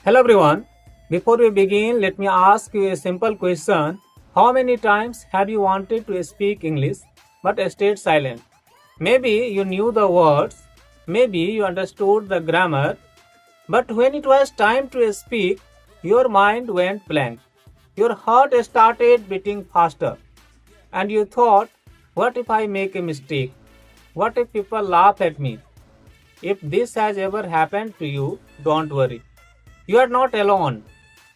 Hello everyone. Before we begin, let me ask you a simple question. How many times have you wanted to speak English but stayed silent? Maybe you knew the words, maybe you understood the grammar, but when it was time to speak, your mind went blank. Your heart started beating faster, and you thought, what if I make a mistake? What if people laugh at me? If this has ever happened to you, don't worry. You are not alone.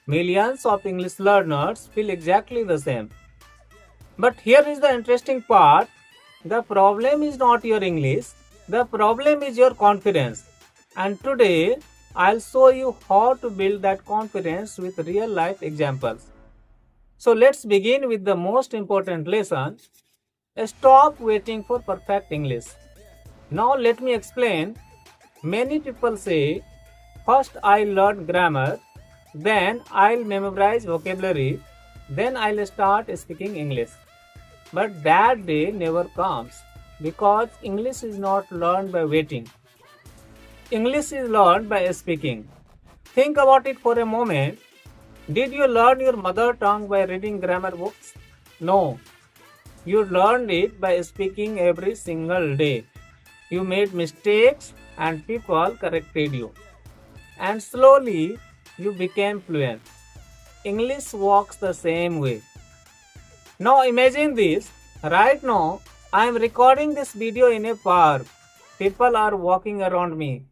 Millions of English learners feel exactly the same. But here is the interesting part. The problem is not your English. The problem is your confidence. And today, I'll show you how to build that confidence with real life examples. So let's begin with the most important lesson. Stop waiting for perfect English. Now let me explain. Many people say, first I'll learn grammar, then I'll memorize vocabulary, then I'll start speaking English. But that day never comes because English is not learned by waiting. English is learned by speaking. Think about it for a moment. Did you learn your mother tongue by reading grammar books? No. You learned it by speaking every single day. You made mistakes and people corrected you. And slowly you became fluent. English works the same way. Now imagine this. Right now, I am recording this video in a park. People are walking around me.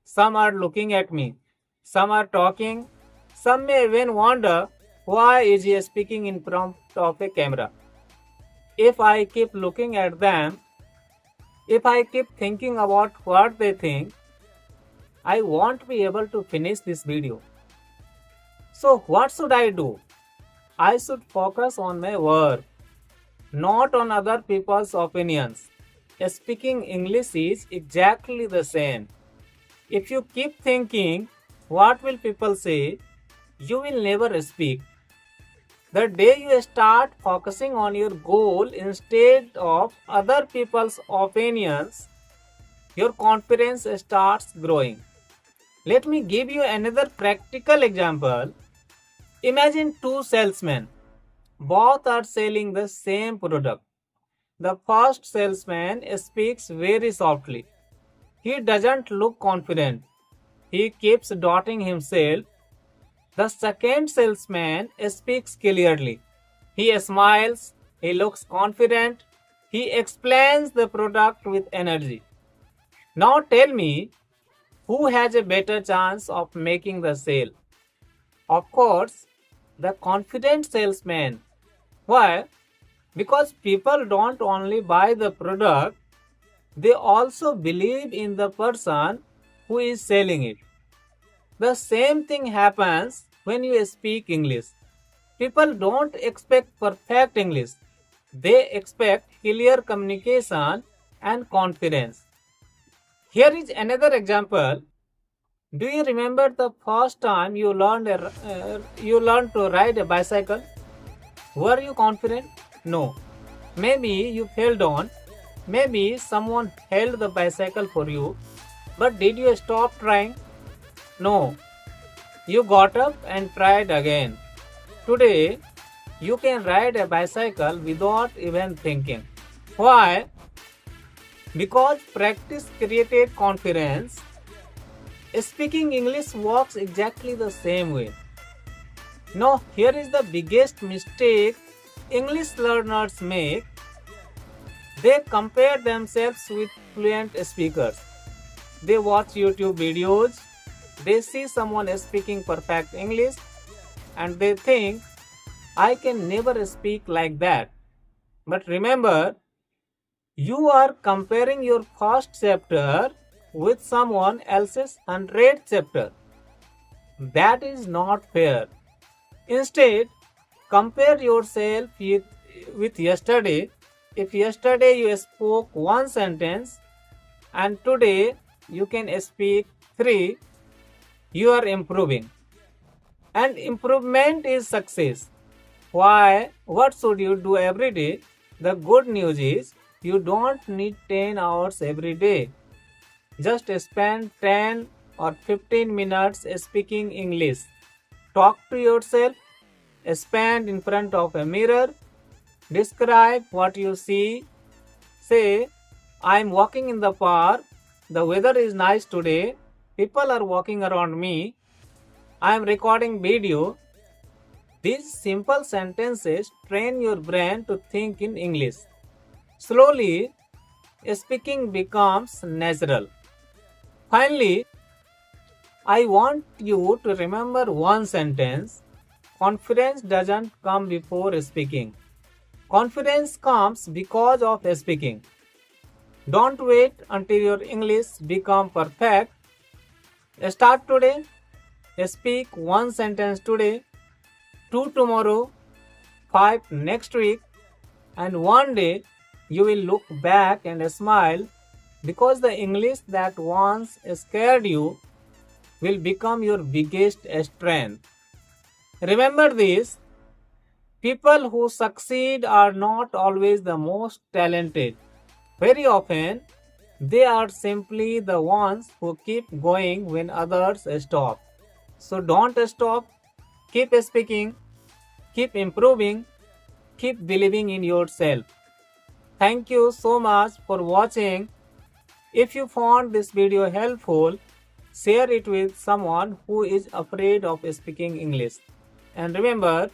Some are looking at me. Some are talking. Some may even wonder why is he speaking in front of a camera. If I keep looking at them, if I keep thinking about what they think, I won't be able to finish this video. So what should I do? I should focus on my work, not on other people's opinions. Speaking English is exactly the same. If you keep thinking, what will people say, you will never speak. The day you start focusing on your goal instead of other people's opinions, your confidence starts growing. Let me give you another practical example. Imagine two salesmen. Both are selling the same product. The first salesman speaks very softly. He doesn't look confident. He keeps doubting himself. The second salesman speaks clearly. He smiles. He looks confident. He explains the product with energy. Now tell me, who has a better chance of making the sale? Of course, the confident salesman. Why? Because people don't only buy the product, they also believe in the person who is selling it. The same thing happens when you speak English. People don't expect perfect English. They expect clear communication and confidence. Here is another example. Do you remember the first time you learned to ride a bicycle? Were you confident? No. Maybe you fell down. Maybe someone held the bicycle for you. But did you stop trying? No. You got up and tried again. Today, you can ride a bicycle without even thinking. Why? Because practice created confidence. Speaking English works exactly the same way. Now, here is the biggest mistake English learners make. They compare themselves with fluent speakers. They watch YouTube videos. They see someone speaking perfect English and they think, I can never speak like that. But remember, you are comparing your first chapter with someone else's 100th chapter. That is not fair. Instead, compare yourself with yesterday. If yesterday you spoke one sentence and today you can speak 3, you are improving. And improvement is success. Why? What should you do every day? The good news is you don't need 10 hours every day. Just spend 10 or 15 minutes speaking English. Talk to yourself, stand in front of a mirror, describe what you see. Say, I am walking in the park, the weather is nice today, people are walking around me, I am recording video. These simple sentences train your brain to think in English. Slowly, speaking becomes natural. Finally, I want you to remember one sentence. Confidence doesn't come before speaking. Confidence comes because of speaking. Don't wait until your English becomes perfect. Start today. Speak one sentence today, 2 tomorrow, 5 next week, and one day you will look back and smile because the English that once scared you will become your biggest strength. Remember this, people who succeed are not always the most talented. Very often, they are simply the ones who keep going when others stop. So don't stop, keep speaking, keep improving, keep believing in yourself. Thank you so much for watching. If you found this video helpful, share it with someone who is afraid of speaking English. And remember,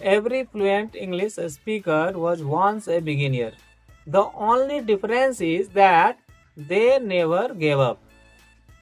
every fluent English speaker was once a beginner. The only difference is that they never gave up.